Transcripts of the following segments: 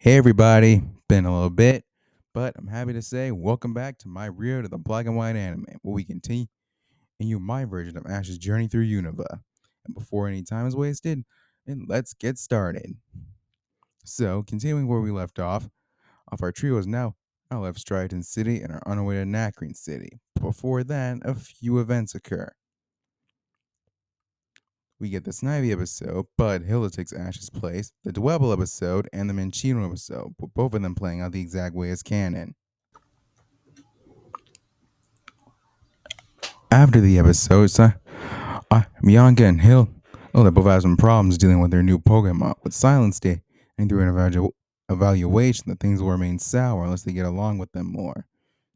Hey everybody, been a little bit, but I'm happy to say welcome back to my Rio to the Black and White anime, where we continue my version of Ash's journey through Unova. And before any time is wasted, and let's get started. So, continuing where we left off our trio is now left Striaton City and are on our way to Nacrene City. Before that, a few events occur. We get the Snivy episode, but Hilda takes Ash's place, the Dwebble episode, and the Minchino episode, with both of them playing out the exact way as canon. After the episode, Bianca and Hill, they both have some problems dealing with their new Pokemon. With Silence Day and through an evaluation, that things will remain sour unless they get along with them more.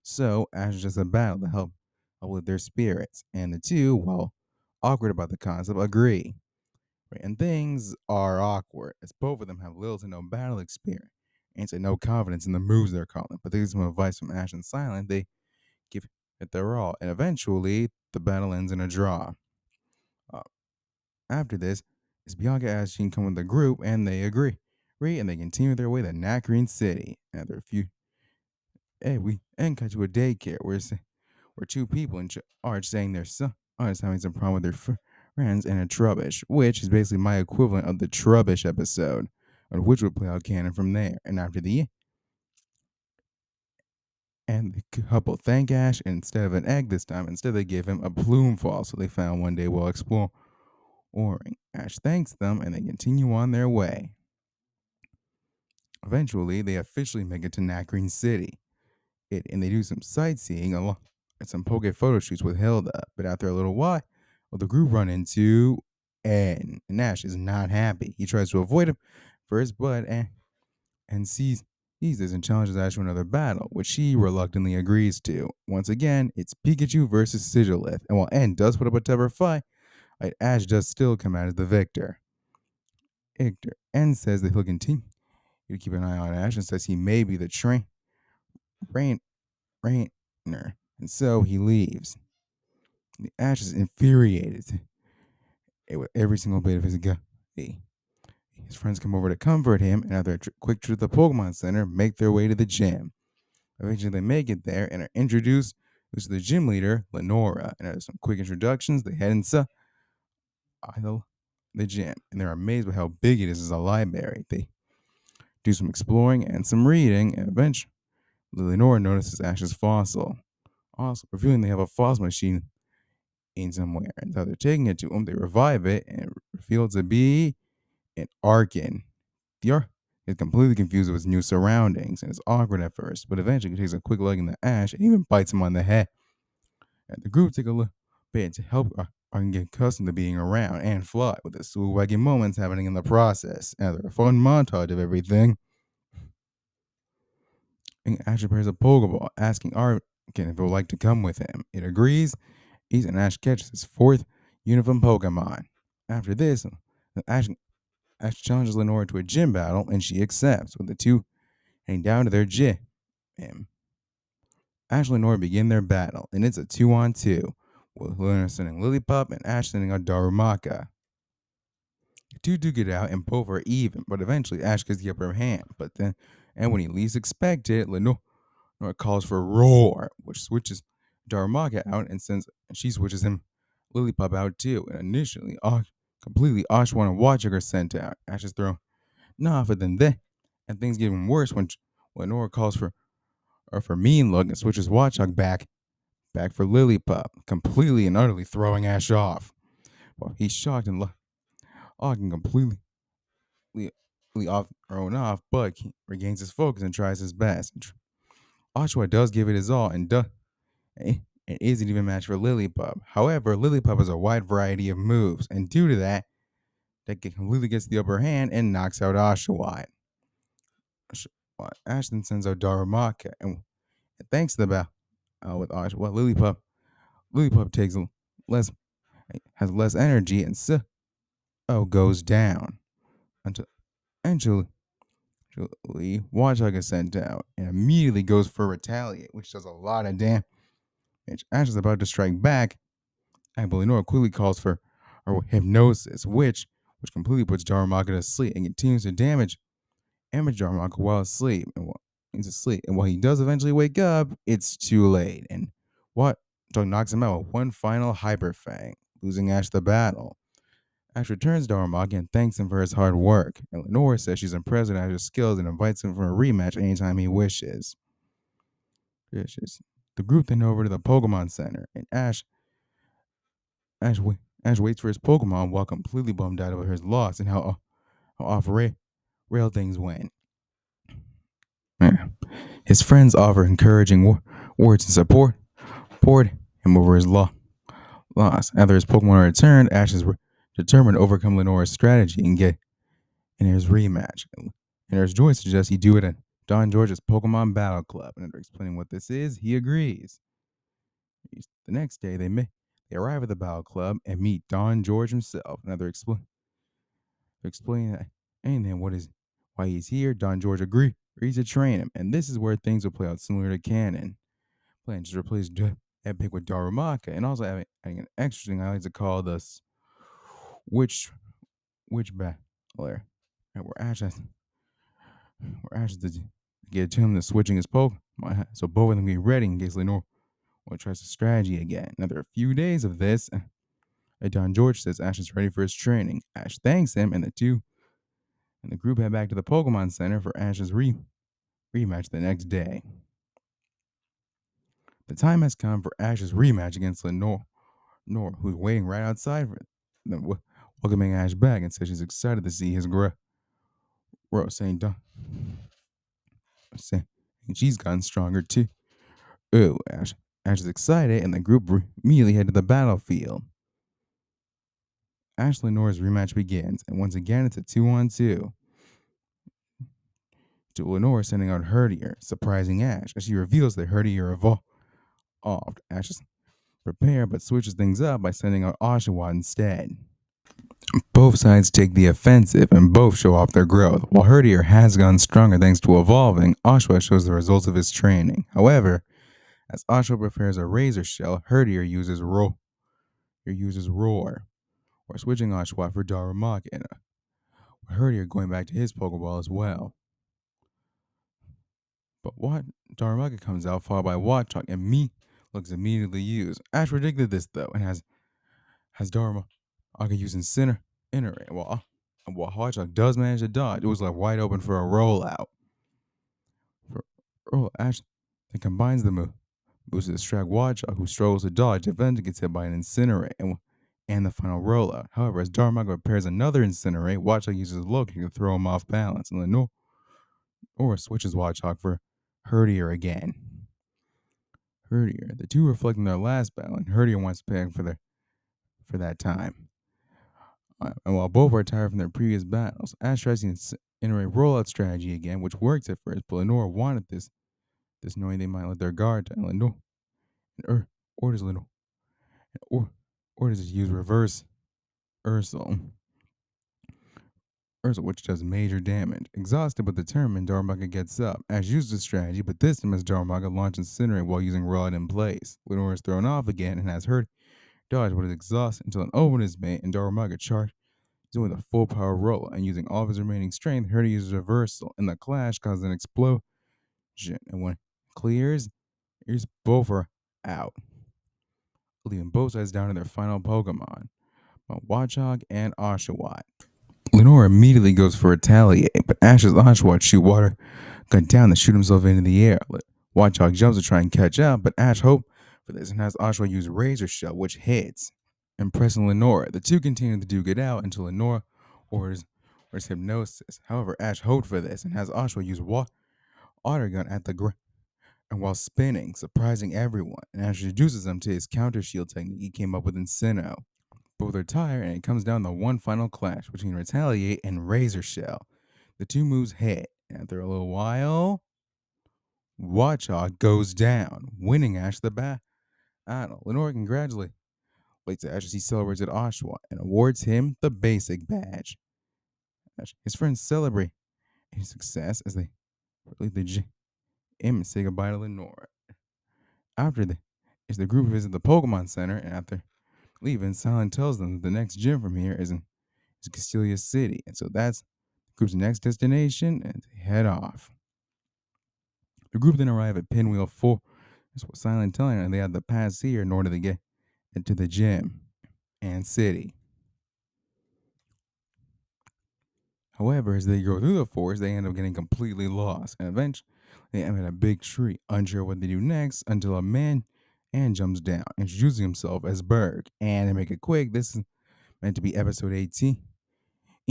So Ash is just a battle to help with their spirits, and the two, while awkward about the concept, agree. Right? And things are awkward as both of them have little to no battle experience and to no confidence in the moves they're calling. But they get some advice from Ash and Silent. They give it their all, and eventually the battle ends in a draw. Uh, After this, is Bianca asks she can come with the group, and they agree. And they continue their way to Nacrene City. After a few, we cut to a daycare where two people in charge saying their son is having some problem with their friends and a trubbish, which is basically my equivalent of the trubbish episode, which would play out canon from there. And after the couple thank Ash, and instead of an egg this time, instead they give him a plume fall, so they found one day while exploring. Ash thanks them, and they continue on their way. Eventually, they officially make it to Nacrene City, and they do some sightseeing along and some poke photo shoots with Hilda. But after a little while, the group run into Ed, and Ash is not happy. He tries to avoid him first, but and sees this and challenges Ash to another battle, which she reluctantly agrees to. Once again, it's Pikachu versus Sigilith, and while N does put up a tougher fight, Ash does still come out as the victor. N says that he'll continue to keep an eye on Ash and says he may be the rain, rainer, and so he leaves. Ash is infuriated with every single bit of his gut. His friends come over to comfort him, and after a quick trip to the Pokemon Center, make their way to the gym. Eventually, they make it there and are introduced to the gym leader, Lenora. And after some quick introductions, they head inside the gym, and they're amazed by how big it is as a library. They do some exploring and some reading, and eventually, Lenora notices Ash's fossil, also revealing they have a fossil machine in somewhere. And so they're taking it to him, they revive it, and it reveals to be an Arkin. The Ark is completely confused with his new surroundings, and it's awkward at first, but eventually he takes a quick look in the Ash and even bites him on the head. And the group take a look bit to help Arkin get accustomed to being around and fly, with the slow wagging moments happening in the process. After a fun montage of everything, and Ash prepares a Pokeball, asking Arkin if it would like to come with him. It agrees. And Ash catches his fourth uniform Pokemon. After this, Ash challenges Lenora to a gym battle, and she accepts, with the two heading down to their gym. Ash and Lenora begin their battle, and it's a 2-on-2, with Lenora sending Lillipup and Ash sending out Darumaka. The two do get out, and both are even, but eventually Ash gets the upper hand. And when he least expected, Lenora calls for Roar, which switches Darumaka out, and she switches him Lillipup out too. And initially, completely Ash wanted Watchugger sent out. Ash is thrown off, but then and things get even worse when Lenora calls for Mean Look and switches Watchog back for Lillipup, completely and utterly throwing Ash off. Well, he's shocked and Ogden completely off, but he regains his focus and tries his best. Oshawott does give it his all and isn't even matched for Lillipup. However, Lillipup has a wide variety of moves, and due to that completely gets the upper hand and knocks out Oshawott. Ash then sends out Darumaka, and thanks to the battle with Oshawott, Lillipup takes has less energy and so goes down until eventually Watchog is sent out and immediately goes for Retaliate, which does a lot of damage. Ash is about to strike back, and Lenora quickly calls for Hypnosis, which completely puts Darumaka to sleep and continues to damage amateur Darmok while asleep. He's asleep. And while he does eventually wake up, it's too late. And what? Doug knocks him out with one final Hyper Fang, losing Ash the battle. Ash returns to Darmok and thanks him for his hard work. And Lenore says she's impressed with Ash's skills and invites him for a rematch anytime he wishes. The group then over to the Pokemon Center, and Ash, Ash waits for his Pokemon while completely bummed out over his loss and how off rail things went. Yeah. His friends offer encouraging words and support him over his loss. After his Pokemon are returned, Ash is determined to overcome Lenore's strategy and get in his rematch. And there's Joy suggests he do it at Don George's Pokemon Battle Club. And after explaining what this is, he agrees. The next day, they arrive at the Battle Club and meet Don George himself. And after explaining anything why he's here, Don George agrees to train him. And this is where things will play out similar to canon. Plans to replace Epic with Darumaka, and also adding an extra thing I like to call the witch battler. And where Ash has to get him to switching his Pokemon, so both of them get ready in case Lenore tries the strategy again. After a few days of this, Don George says Ash is ready for his training. Ash thanks him, and the group head back to the Pokemon Center for Ash's rematch the next day. The time has come for Ash's rematch against Lenore, who's waiting right outside for them, welcoming Ash back and says she's excited to see his growth, saying she's gotten stronger too. Oh, Ash is excited, and the group immediately head to the battlefield. Ash Lenore's rematch begins, and once again it's a 2-on-2. To Lenore sending out Herdier, surprising Ash as she reveals that Herdier evolved. Ash is prepared but switches things up by sending out Oshawott instead. Both sides take the offensive and both show off their growth. While Herdier has gotten stronger thanks to evolving, Oshawott shows the results of his training. However, as Oshawott prepares a Razor Shell, Herdier uses Roar, or switching Oshawott for Darumaka, and Herdier going back to his Pokeball as well. But what Darumaka comes out followed by Watchog, and looks immediately used. Ash predicted this though, and has Darumaka using Incinerate. While Watchog does manage to dodge, it was like wide open for a rollout. Ash then combines the move, moves to distract Watchog, who struggles to dodge, eventually gets hit by an Incinerate and the final rollout. However, as Darumaka repairs another Incinerate, Watchog uses Loki to throw him off balance, and Lenore switches Watchog for Herdier again. The two reflecting their last battle, and Herdier wants to pay for that time. And while both are tired from their previous battles, Ash tries to iterate rollout strategy again, which works at first, but Lenore wanted this knowing they might let their guard down. Lenore orders Lenore orders to use reverse Ursel, which does major damage. Exhausted but determined, Darumaka gets up. Ash uses the strategy, but this time as Darumaka launches Incinerate while using Rollout in place. Lenore is thrown off again and has her dodge but is exhausted until an open is made and Darumaka charges with a full power roll and using all of his remaining strength, Herdy uses reversal, and the clash causes an explosion. And when it clears, both are out, leaving both sides down to their final Pokemon, Watchog and Oshawott. Lenore immediately goes for retaliate, but Ash's Oshawott shoot water gun down to shoot himself into the air. Watchog jumps to try and catch up, but Ash hopes for this and has Oshawott use Razor Shell, which hits, impressing Lenore. The two continue to duke it out until Lenore orders hypnosis. However, Ash hoped for this and has Oshawott use water gun at the ground and while spinning, surprising everyone. And Ash introduces them to his counter shield technique he came up with in Sinnoh. Both are tired, and it comes down to one final clash between Retaliate and Razor Shell. The two moves hit, and after a little while, Watchog goes down, winning Ash the battle. Lenore congratulates Ash as he celebrates at Oshawott and awards him the basic badge. His friends celebrate his success as they leave the gym and say goodbye to Lenore. After the group visit the Pokemon Center, and after leaving, Silent tells them that the next gym from here is in Castelia City, and so that's the group's next destination and they head off. The group then arrive at Pinwheel 4. That's what Silent telling her they have to pass here in order to get into the gym and city. However, as they go through the forest, they end up getting completely lost, and eventually they end at a big tree, unsure what they do next, until a man and jumps down, introducing himself as Berg. And to make it quick, this is meant to be episode 18,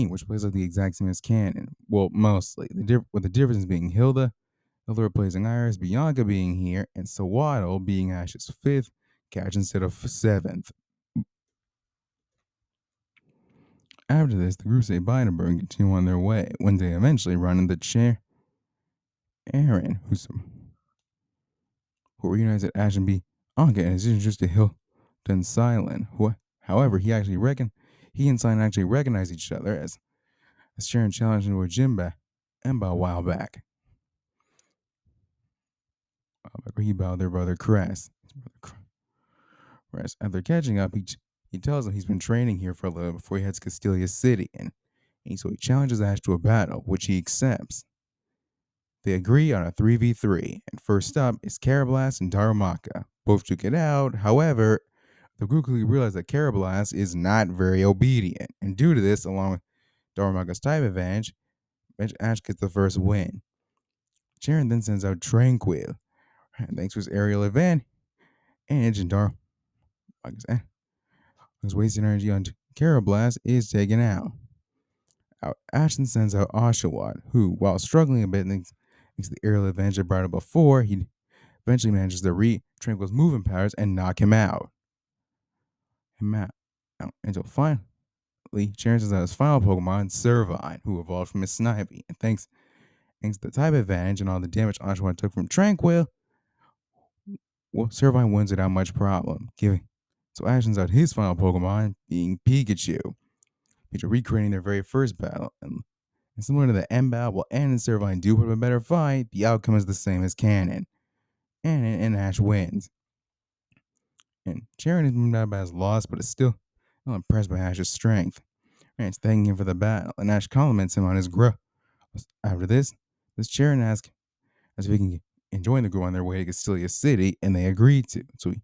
which plays out the exact same as canon. Well, mostly. With the difference being Hilda replacing Iris, Bianca being here, and Sawaddle being Ash's fifth catch instead of seventh. After this, the group say bye to Berg and continue on their way when they eventually run into Cheren, who reunites Ash and Bianca and is introduced to Hilton Silent. However, he and Silent actually recognize each other as Cheren challenged into a gym a while back. Where he bowed their brother Cress. After catching up, he tells him he's been training here for a little before he heads to Castelia City, and so he challenges Ash to a battle, which he accepts. They agree on a 3v3, and first up is Carablast and Darumaka. Both took it out, however, the group quickly realized that Carablast is not very obedient, and due to this, along with Darumaka's type advantage, Ash gets the first win. Cheren then sends out Tranquil, and thanks to his aerial advantage, and Darumaka's wasting energy on Carablast is taken out. Ashton sends out Oshawott, who, while struggling a bit thanks to the aerial advantage I brought up before, he eventually manages to read Tranquil's movement powers and knock him out. Until finally, Cheren sends out his final Pokemon, Servine, who evolved from his Snivy. And thanks to the type advantage and all the damage Oshawott took from Tranquil, Servine wins without much problem. So Ash sends out his final Pokemon, being Pikachu, recreating their very first battle. And similar to the end battle, while Ann and Servine do put up a better fight, the outcome is the same as canon. And Ash wins. And Cheren is moved out by his loss, but is still impressed by Ash's strength. And it's thanking him for the battle, and Ash compliments him on his growth. After this Cheren asks if he can join the group on their way to Castelia City, and they agree to. So we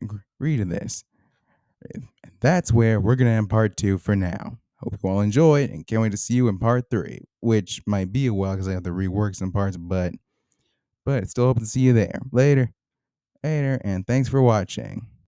agree to this. And that's where we're going to end part 2 for now. Hope you all enjoyed and can't wait to see you in part 3, which might be a while because I have to rework some parts, but still hope to see you there. Later, and thanks for watching.